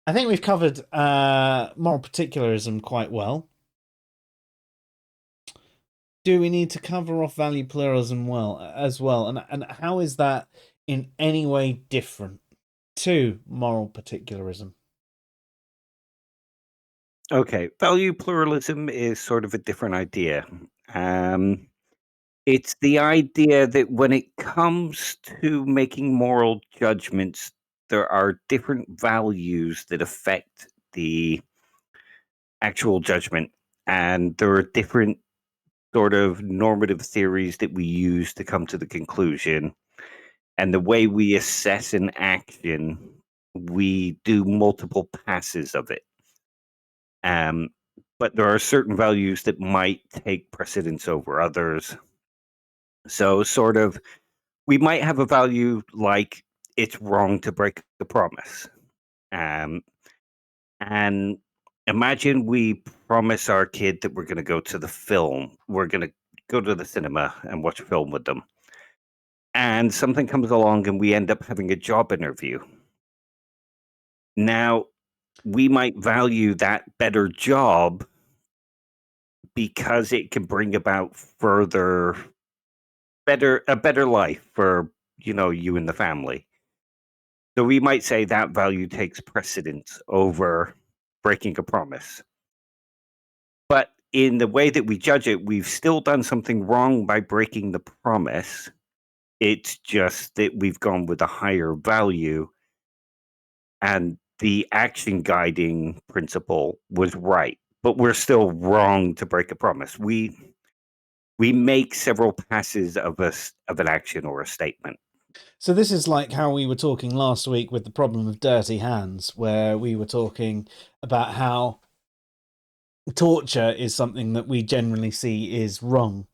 I think we've covered moral particularism quite well. Do we need to cover off value pluralism as well? And how is that in any way different to moral particularism? Okay, value pluralism is sort of a different idea. Um, it's the idea that when it comes to making moral judgments, there are different values that affect the actual judgment, and there are different sort of normative theories that we use to come to the conclusion. And the way we assess an action, we do multiple passes of it. Um, but there are certain values that might take precedence over others. So, sort of, we might have a value like it's wrong to break a promise. Um, and imagine we promise our kid that we're going to go to the film, we're going to go to the cinema and watch a film with them. And something comes along and we end up having a job interview. Now, we might value that better job because it can bring about further a better life for, you and the family. So we might say that value takes precedence over breaking a promise. But in the way that we judge it, we've still done something wrong by breaking the promise. It's just that we've gone with a higher value, and the action guiding principle was right, but we're still wrong to break a promise. We make several passes of an action or a statement. So this is like how we were talking last week with the problem of dirty hands, where we were talking about how torture is something that we generally see is wrong.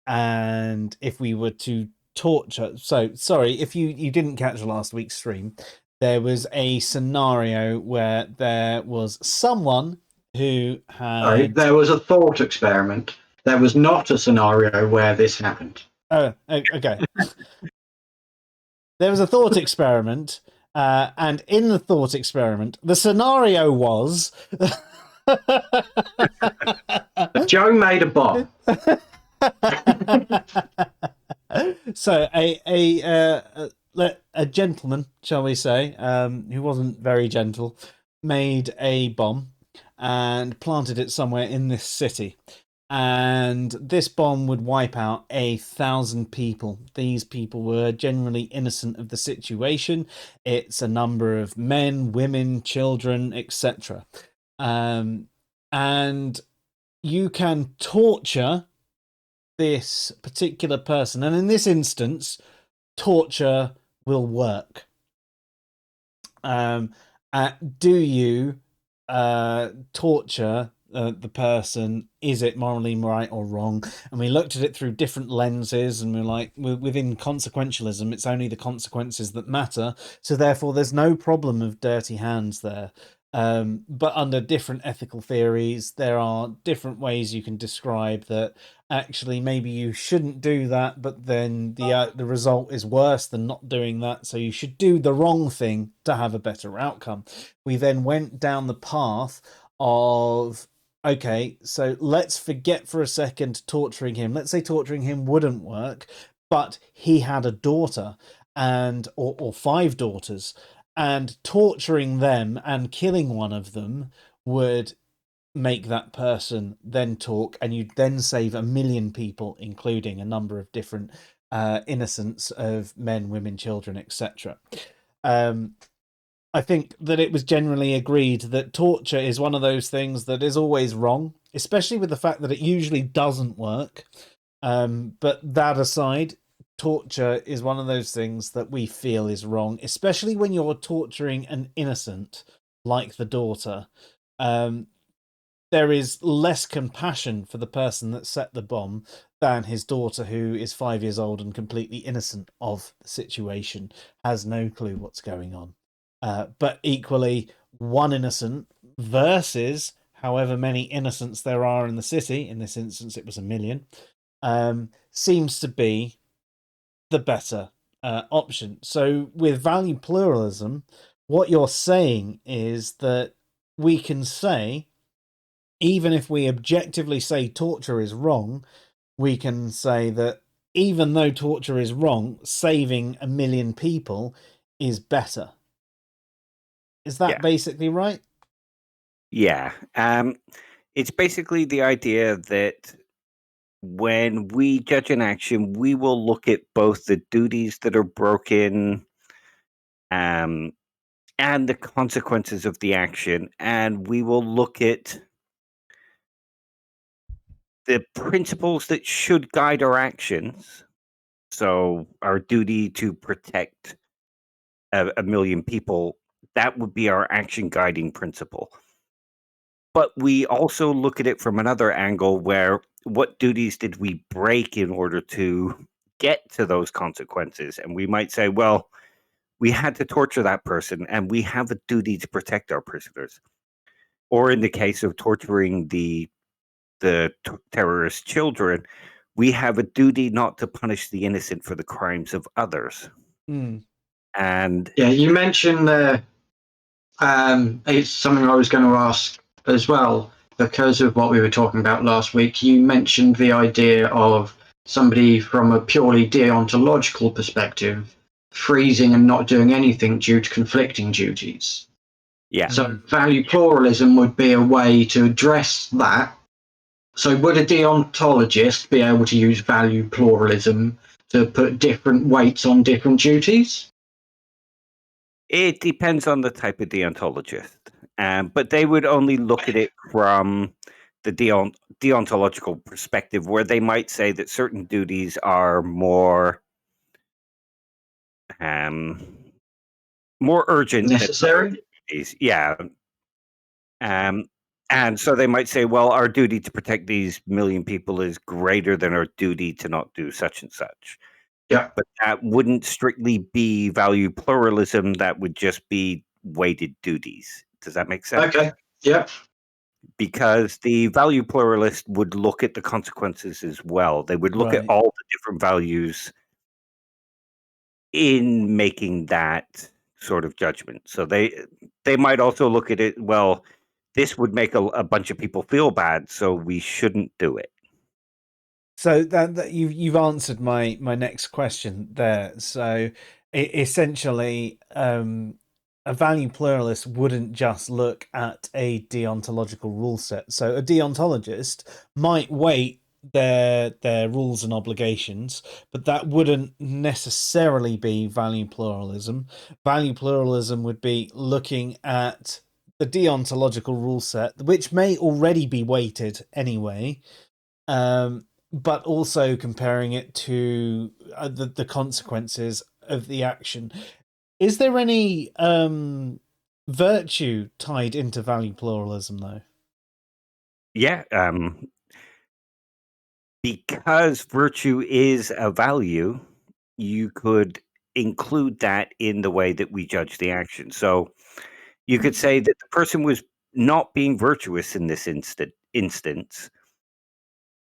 And if we were to torture, so sorry, if you didn't catch last week's stream, there was a scenario where there was someone who Sorry, had there was a thought experiment. There was not a scenario where this happened. oh, okay. There was a thought experiment, and in the thought experiment, the scenario was Joe made a bomb. So a gentleman, shall we say, who wasn't very gentle, made a bomb and planted it somewhere in this city. And this bomb would wipe out 1,000 people. These people were generally innocent of the situation. It's a number of men, women, children, etc. And you can torture this particular person. And in this instance, torture will work. Do you torture the person? Is it morally right or wrong? And we looked at it through different lenses, and we're like, within consequentialism, it's only the consequences that matter. So therefore, there's no problem of dirty hands there. But under different ethical theories, there are different ways you can describe that. Actually, maybe you shouldn't do that, but then the result is worse than not doing that. So you should do the wrong thing to have a better outcome. We then went down the path of, okay, so let's forget for a second torturing him. Let's say torturing him wouldn't work, but he had a daughter or 5 daughters, and torturing them and killing one of them would make that person then talk, and you'd then save 1,000,000 people, including a number of different innocents of men, women, children, etc. I think that it was generally agreed that torture is one of those things that is always wrong, especially with the fact that it usually doesn't work. But that aside, torture is one of those things that we feel is wrong, especially when you're torturing an innocent like the daughter. There is less compassion for the person that set the bomb than his daughter, who is 5 years old and completely innocent of the situation, has no clue what's going on. But equally, one innocent versus however many innocents there are in the city, in this instance it was 1,000,000, seems to be the better option. So with value pluralism, what you're saying is that we can say, even if we objectively say torture is wrong, we can say that even though torture is wrong, saving 1 million people is better. Is that basically right? Yeah. It's basically the idea that when we judge an action, we will look at both the duties that are broken, and the consequences of the action, and we will look at the principles that should guide our actions. So our duty to protect 1 million people, that would be our action guiding principle. But we also look at it from another angle where what duties did we break in order to get to those consequences? And we might say, well, we had to torture that person and we have a duty to protect our prisoners. Or in the case of torturing the terrorist children, we have a duty not to punish the innocent for the crimes of others. Mm. And Yeah, you mentioned there, it's something I was going to ask as well, because of what we were talking about last week. You mentioned the idea of somebody from a purely deontological perspective freezing and not doing anything due to conflicting duties. yeah, So value pluralism would be a way to address that. So would a deontologist be able to use value pluralism to put different weights on different duties? it depends on the type of deontologist. But they would only look at it from the deontological perspective, where they might say that certain duties are more urgent than other Necessary? duties. Yeah. And so they might say, well, our duty to protect these million people is greater than our duty to not do such and such. Yeah. But that wouldn't strictly be value pluralism. That would just be weighted duties. Does that make sense? Okay. Yeah. Because the value pluralist would look at the consequences as well. They would look at Right. all the different values in making that sort of judgment. So they might also look at it, well, this would make a bunch of people feel bad, so we shouldn't do it. So that you've answered my next question there. So essentially, a value pluralist wouldn't just look at a deontological rule set. So a deontologist might weight their rules and obligations, but that wouldn't necessarily be value pluralism. Value pluralism would be looking at the deontological rule set, which may already be weighted anyway, but also comparing it to the consequences of the action. Is there any virtue tied into value pluralism, though? Yeah, because virtue is a value, you could include that in the way that we judge the action. So you could say that the person was not being virtuous in this instance,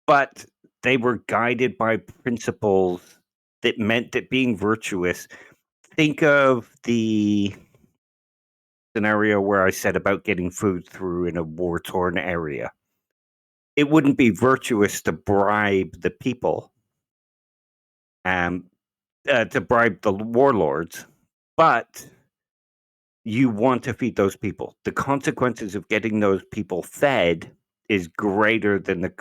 but they were guided by principles that meant that being virtuous. Think of the scenario where I said about getting food through in a war-torn area. It wouldn't be virtuous to bribe the people, to bribe the warlords, but you want to feed those people. The consequences of getting those people fed is greater than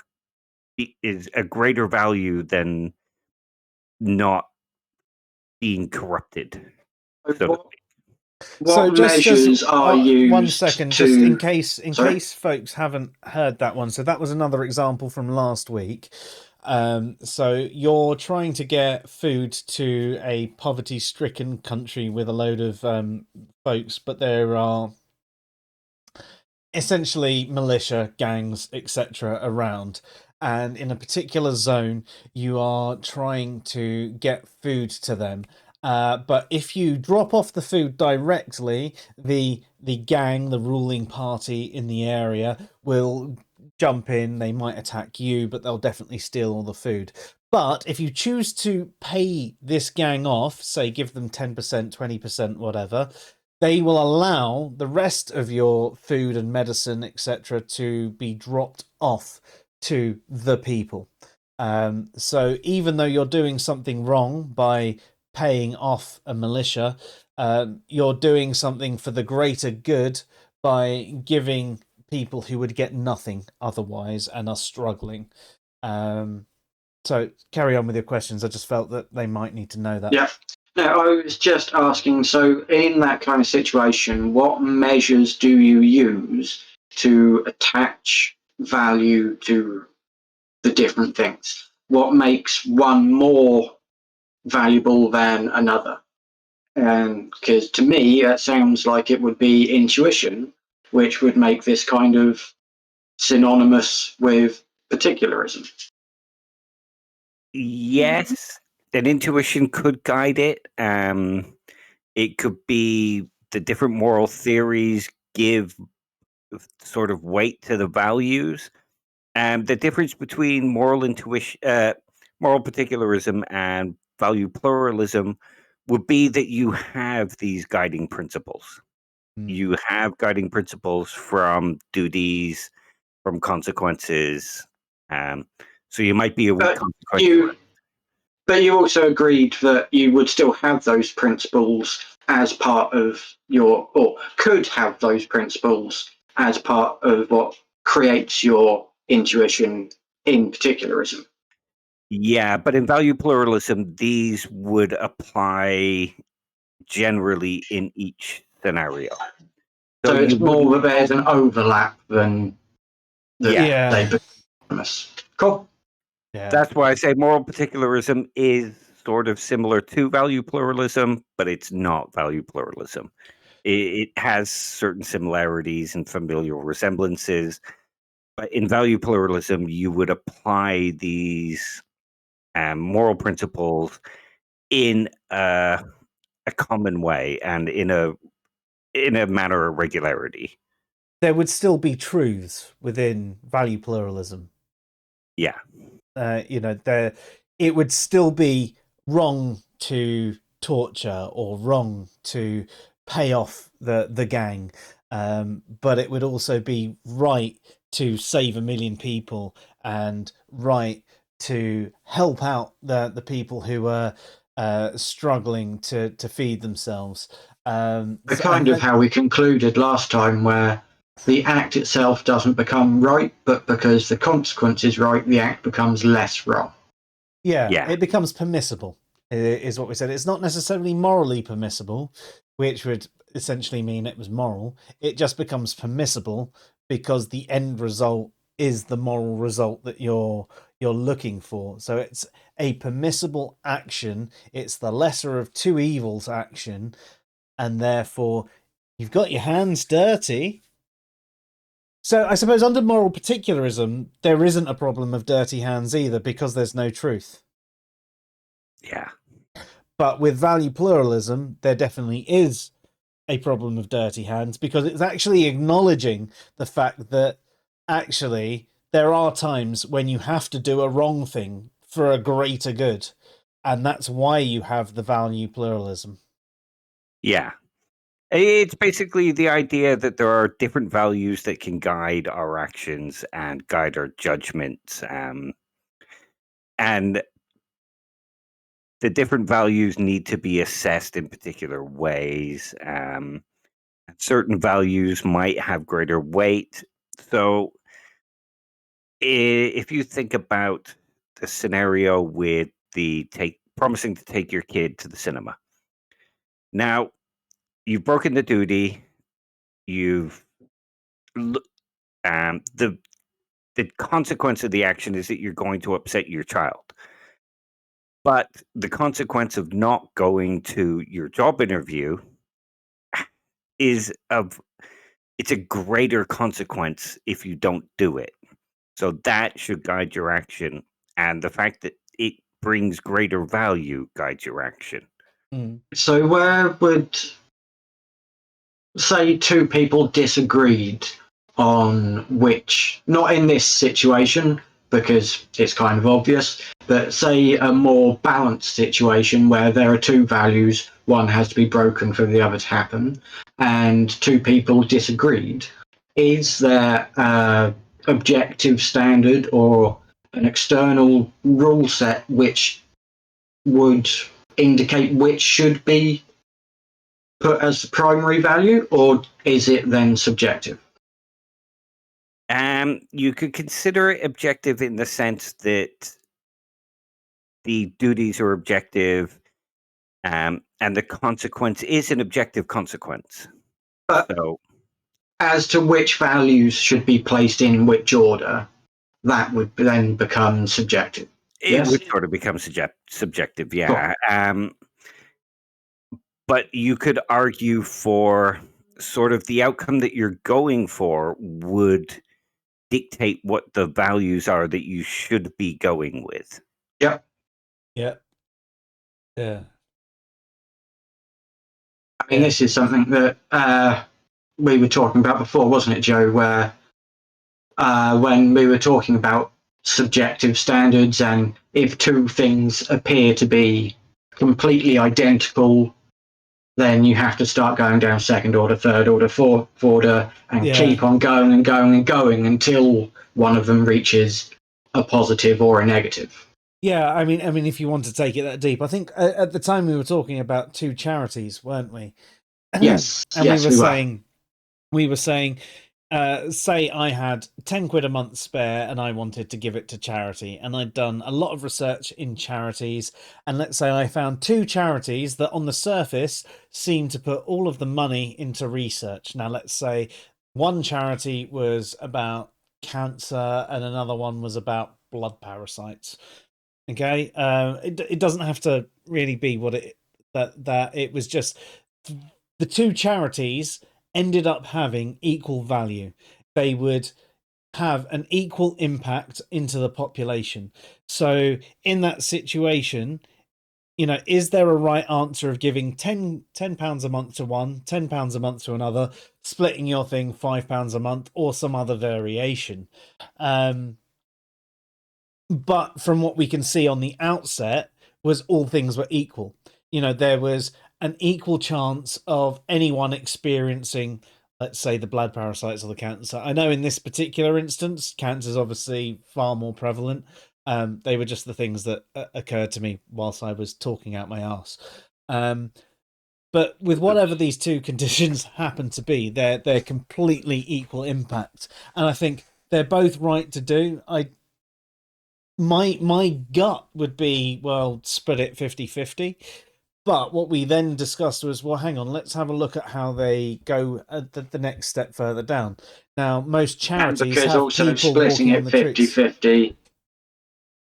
is a greater value than not being corrupted. So What Just measures are 1 second, used just in to? Sorry. case folks haven't heard that one. So that was another example from last week. So you're trying to get food to a poverty-stricken country with a load of folks, but there are essentially militia, gangs, etc. around. And in a particular zone, you are trying to get food to them. But if you drop off the food directly, the gang, the ruling party in the area, will jump in. They might attack you, but they'll definitely steal all the food. But if you choose to pay this gang off, say give them 10%, 20%, whatever, they will allow the rest of your food and medicine, etc., to be dropped off to the people. So even though you're doing something wrong by paying off a militia, you're doing something for the greater good by giving people who would get nothing otherwise and are struggling. So carry on with your questions. I just felt that they might need to know that. Yeah. No, I was just asking, so in that kind of situation, what measures do you use to attach value to the different things? What makes one more valuable than another? And because to me, that sounds like it would be intuition, which would make this kind of synonymous with particularism. Yes, an intuition could guide it. It could be the different moral theories give sort of weight to the values. The difference between moral intuition, moral particularism, and value pluralism would be that you have these guiding principles. You have guiding principles from duties, from consequences. So you might be a weak consequentialist. But you also agreed that you would still have those principles as part of your, or could have those principles as part of what creates your intuition in particularism. Yeah, but in value pluralism, these would apply generally in each scenario. So it's you more wouldn't- that there's an overlap than that Yeah. they become. Cool. Yeah. That's why I say moral particularism is sort of similar to value pluralism, but it's not value pluralism. It has certain similarities and familial resemblances, but in value pluralism, you would apply these moral principles in a common way and in a manner of regularity. There would still be truths within value pluralism. Yeah. It would still be wrong to torture or wrong to pay off the gang, but it would also be right to save 1 million people and right to help out the people who are struggling to feed themselves. Kind of how we concluded last time, where the act itself doesn't become right, but because the consequence is right, the act becomes less wrong. Yeah, it becomes permissible, is what we said. It's not necessarily morally permissible, which would essentially mean it was moral. It just becomes permissible because the end result is the moral result that you're looking for. So it's a permissible action. It's the lesser of two evils action, and therefore you've got your hands dirty. So I suppose under moral particularism, there isn't a problem of dirty hands either because there's no truth. Yeah. But with value pluralism, there definitely is a problem of dirty hands because it's actually acknowledging the fact that actually there are times when you have to do a wrong thing for a greater good. And that's why you have the value pluralism. Yeah. It's basically the idea that there are different values that can guide our actions and guide our judgments. And the different values need to be assessed in particular ways. Certain values might have greater weight. So if you think about the scenario with promising to take your kid to the cinema. Now, you've broken the duty. You've the consequence of the action is that you're going to upset your child. But the consequence of not going to your job interview it's a greater consequence if you don't do it. So that should guide your action. And the fact that it brings greater value guides your action. So where would, say, two people disagreed on which, not in this situation, because it's kind of obvious. But say a more balanced situation where there are two values, one has to be broken for the other to happen, and two people disagreed. Is there an objective standard or an external rule set which would indicate which should be put as the primary value, or is it then subjective? You could consider it objective in the sense that the duties are objective, and the consequence is an objective consequence. But So, as to which values should be placed in which order, that would then become subjective. it Yes? would sort of become subjective, Cool. yeah. But you could argue for sort of the outcome that you're going for would dictate what the values are that you should be going with. Yep. Yeah. I mean, this is something that we were talking about before, wasn't it, Joe? Where when we were talking about subjective standards, and if two things appear to be completely identical, then you have to start going down second order, third order, fourth order, and keep on going and going and going until one of them reaches a positive or a negative. Yeah, I mean, if you want to take it that deep, I think at the time we were talking about two charities, weren't we? Yes, and yes, we were saying, say I had 10 quid a month spare and I wanted to give it to charity, and I'd done a lot of research in charities, and let's say I found two charities that on the surface seemed to put all of the money into research. Now, let's say one charity was about cancer and another one was about blood parasites. Okay, it doesn't have to really be what that it was. Just the two charities ended up having equal value. They would have an equal impact into the population. So in that situation, is there a right answer of giving 10 pounds a month to one, £10 a month to another, splitting your thing £5 a month, or some other variation? But from what we can see on the outset was all things were equal. There was an equal chance of anyone experiencing, let's say, the blood parasites or the cancer. I know in this particular instance, cancer is obviously far more prevalent. They were just the things that occurred to me whilst I was talking out my arse. But with whatever these two conditions happen to be, they're completely equal impact. And I think they're both right to do. My gut would be, well, split it 50-50. But what we then discussed was, well, hang on, let's have a look at how they go the next step further down. Now, most charities and because have also people splitting walking it on the streets. 50-50,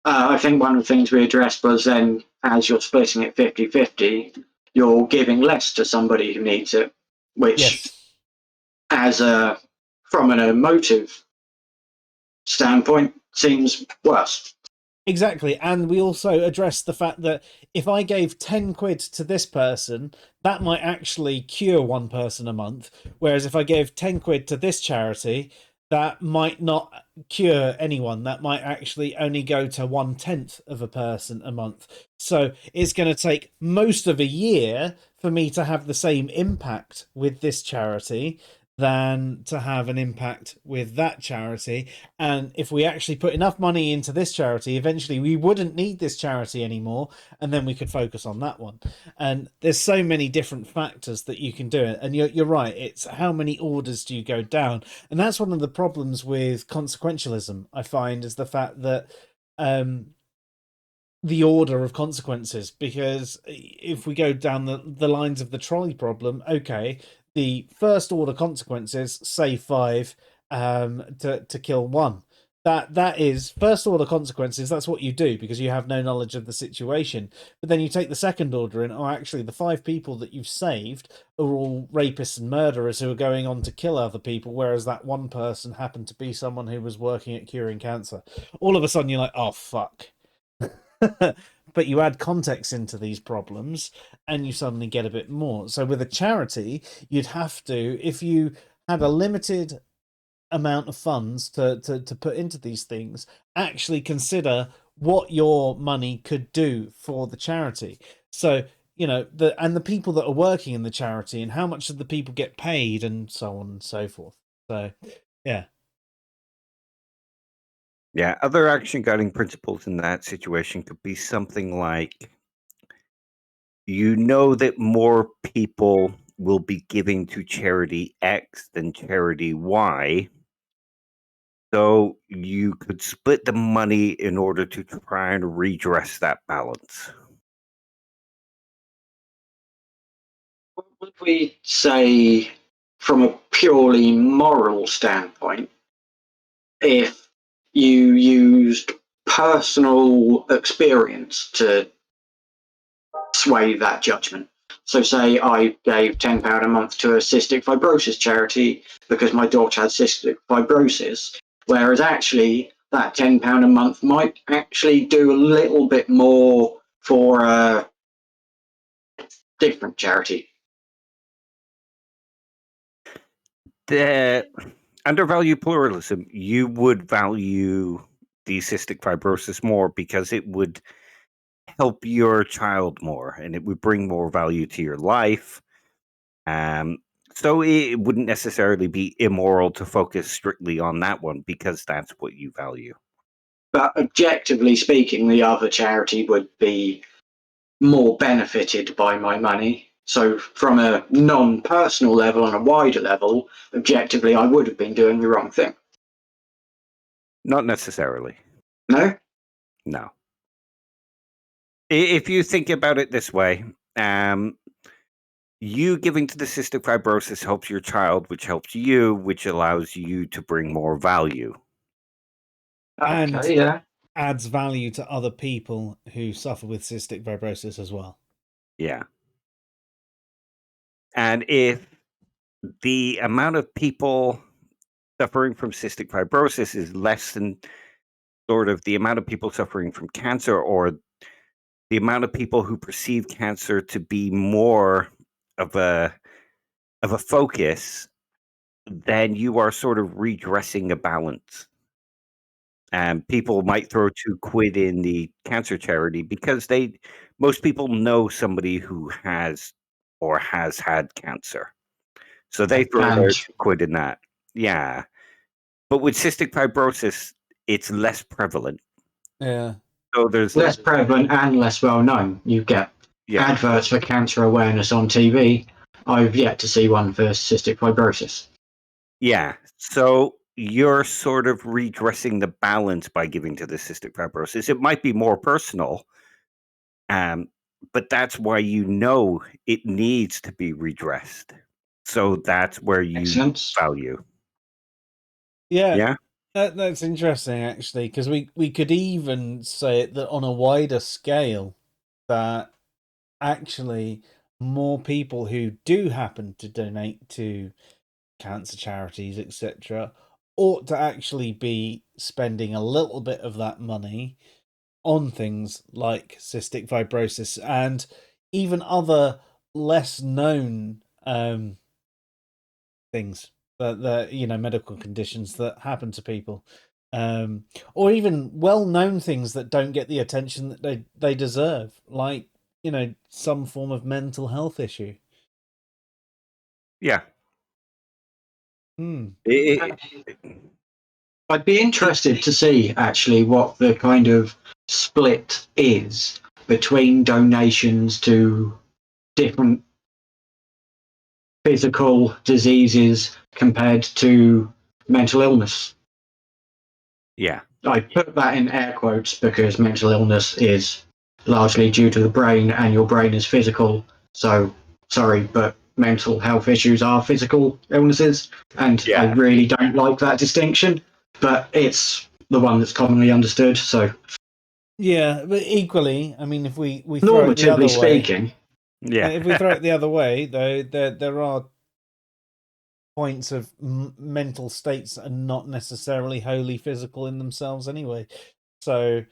I think one of the things we addressed was then, as you're splitting it 50-50, you're giving less to somebody who needs it, which, Yes. from an emotive standpoint, seems worse. Exactly. And we also addressed the fact that if I gave 10 quid to this person, that might actually cure one person a month. Whereas if I gave 10 quid to this charity, that might not cure anyone. That might actually only go to 1/10 of a person a month. So it's going to take most of a year for me to have the same impact with this charity than to have an impact with that charity. And if we actually put enough money into this charity, eventually we wouldn't need this charity anymore, and then we could focus on that one. And there's so many different factors that you can do it. And you're right, it's how many orders do you go down? And that's one of the problems with consequentialism, I find, is the fact that the order of consequences. Because if we go down the lines of the trolley problem, okay, the first order consequences, say 5 to kill one. That is first order consequences. That's what you do because you have no knowledge of the situation. But then you take the second order and, oh, actually, the 5 people that you've saved are all rapists and murderers who are going on to kill other people, whereas that one person happened to be someone who was working at curing cancer. All of a sudden, you're like, oh, fuck. But you add context into these problems and you suddenly get a bit more. So with a charity, you'd have to, if you had a limited amount of funds to put into these things, actually consider what your money could do for the charity. So, you know, the people that are working in the charity, and how much of the people get paid, and so on and so forth. So, yeah. Yeah, other action guiding principles in that situation could be something like, you know that more people will be giving to charity X than charity Y. So you could split the money in order to try and redress that balance. What would we say from a purely moral standpoint if you used personal experience to sway that judgment? So say I gave £10 a month to a cystic fibrosis charity because my daughter had cystic fibrosis, whereas actually that £10 a month might actually do a little bit more for a different charity. The undervalue pluralism, you would value the cystic fibrosis more because it would help your child more and it would bring more value to your life. So it wouldn't necessarily be immoral to focus strictly on that one because that's what you value. But objectively speaking, the other charity would be more benefited by my money. So from a non-personal level and a wider level, objectively, I would have been doing the wrong thing. Not necessarily. No? No. If you think about it this way, you giving to the cystic fibrosis helps your child, which helps you, which allows you to bring more value. And Okay, yeah. adds value to other people who suffer with cystic fibrosis as well. Yeah. And if the amount of people suffering from cystic fibrosis is less than sort of the amount of people suffering from cancer, or the amount of people who perceive cancer to be more of a focus, then you are sort of redressing a balance. And people might throw £2 in the cancer charity because most people know somebody who has or has had cancer. So they throw their And £2 in that. Yeah. But with cystic fibrosis, it's less prevalent. Yeah. So there's less prevalent and less well known. You get adverts for cancer awareness on TV. I've yet to see one for cystic fibrosis. Yeah. So you're sort of redressing the balance by giving to the cystic fibrosis. It might be more personal, but that's why you know it needs to be redressed. So that's where you value. Yeah. Yeah. That's interesting, actually, because we could even say it that on a wider scale, that actually more people who do happen to donate to cancer charities, etc., ought to actually be spending a little bit of that money on things like cystic fibrosis and even other less known things that you know, medical conditions that happen to people, or even well-known things that don't get the attention that they deserve, like, you know, some form of mental health issue. Yeah. I'd be interested to see actually what the kind of split is between donations to different physical diseases compared to mental illness. Yeah. I put that in air quotes because mental illness is largely due to the brain and your brain is physical. So, sorry, but mental health issues are physical illnesses. And I really don't like that distinction, but it's the one that's commonly understood. So, yeah, but equally, I mean, if we throw it the normatively other speaking, way, if we throw it the other way, though, there are points of mental states are not necessarily wholly physical in themselves anyway. So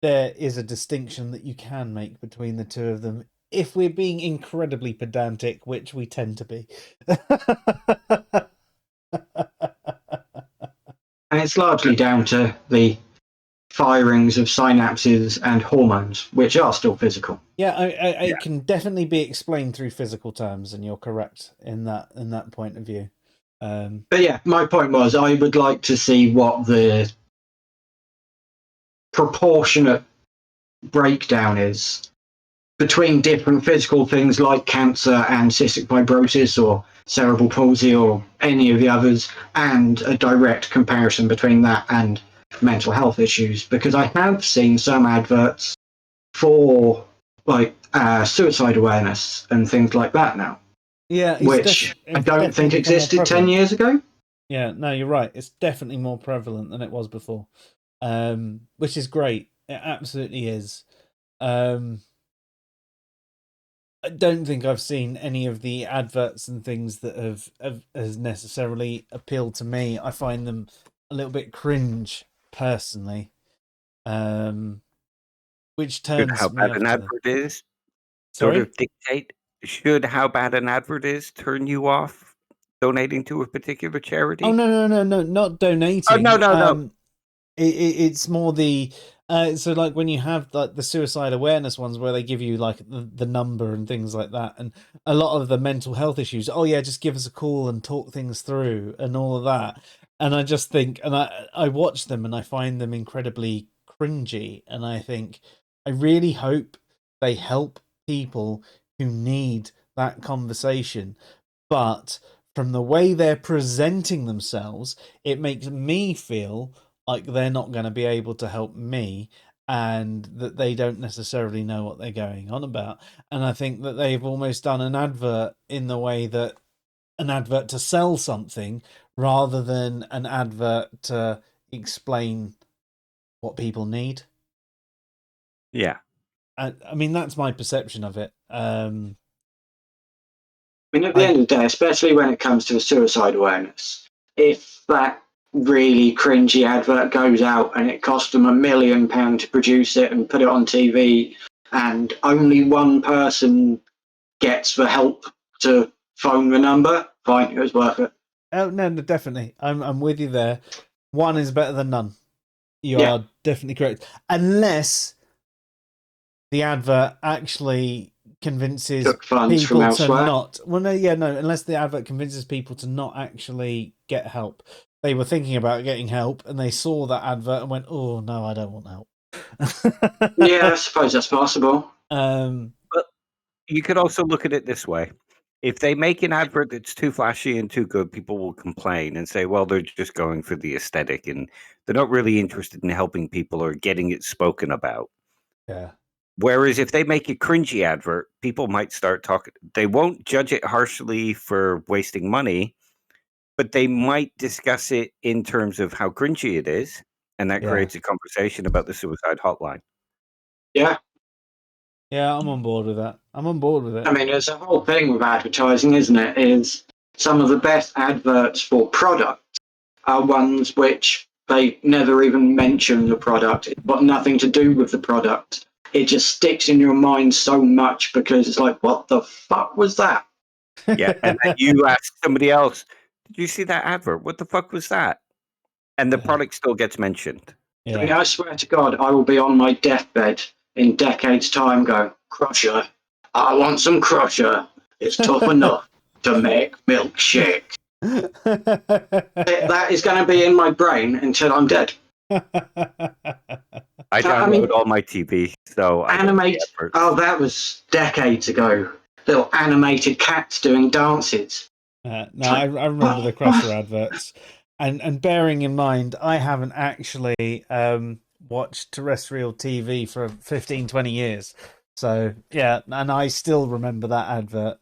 there is a distinction that you can make between the two of them if we're being incredibly pedantic, which we tend to be. And it's largely down to the firings of synapses and hormones, which are still physical. Yeah, it can definitely be explained through physical terms, and you're correct in that point of view. But yeah, my point was I would like to see what the proportionate breakdown is between different physical things like cancer and cystic fibrosis or cerebral palsy or any of the others, and a direct comparison between that and mental health issues, because I have seen some adverts for like suicide awareness and things like that now. Yeah, which I don't think existed 10 years ago. Yeah, no, you're right. It's definitely more prevalent than it was before, which is great. It absolutely is. I don't think I've seen any of the adverts and things that has necessarily appealed to me. I find them a little bit cringe, personally, which Should turns how me bad off an to advert is sort Sorry? of dictate? Should how bad an advert is turn you off donating to a particular Oh charity? no, not donating. Oh no. It's more the so like when you have like the suicide awareness ones where they give you like the number and things like that, and a lot of the mental health issues. Oh yeah, just give us a call and talk things through and all of that. And I just think, and I watch them and I find them incredibly cringy, and I think I really hope they help people who need that conversation, but from the way they're presenting themselves, it makes me feel like they're not going to be able to help me, and that they don't necessarily know what they're going on about. And I think that they've almost done an advert in the way that an advert to sell something rather than an advert to explain what people need. Yeah. I mean, that's my perception of it. I mean, at the end of the day, especially when it comes to suicide awareness, if that really cringy advert goes out and it cost them £1 million to produce it and put it on TV, and only one person gets the help to phone the number, fine, it was worth it. Oh no, definitely. I'm with you there. One is better than none. You Yeah. are definitely correct. Unless the advert actually convinces Took funds from people to elsewhere. not. Well, no, yeah, no. Unless the advert convinces people to not actually get help. They were thinking about getting help, and they saw that advert and went, "Oh no, I don't want help." Yeah, I suppose that's possible. But you could also look at it this way. If they make an advert that's too flashy and too good, people will complain and say, well, they're just going for the aesthetic and they're not really interested in helping people or getting it spoken about. Yeah. Whereas if they make a cringy advert, people might start talking. They won't judge it harshly for wasting money, but they might discuss it in terms of how cringy it is. And that creates a conversation about the suicide hotline. Yeah. Yeah, I'm on board with that. I'm on board with it. I mean, it's a whole thing with advertising, isn't it? Is some of the best adverts for product are ones which they never even mention the product. It's got nothing to do with the product. It just sticks in your mind so much because it's like, what the fuck was that? Yeah. And then you ask somebody else, did you see that advert? What the fuck was that? And the product still gets mentioned. Yeah. I mean, I swear to God, I will be on my deathbed in decades' time going, Crusher, I want some Crusher. It's tough enough to make milkshake. That is going to be in my brain until I'm dead. I download all my TV, so animate. Oh, that was decades ago. Little animated cats doing dances. No, I remember the Crusher adverts, and bearing in mind, I haven't actually watched terrestrial TV for 15, 20 years. So yeah, and I still remember that advert.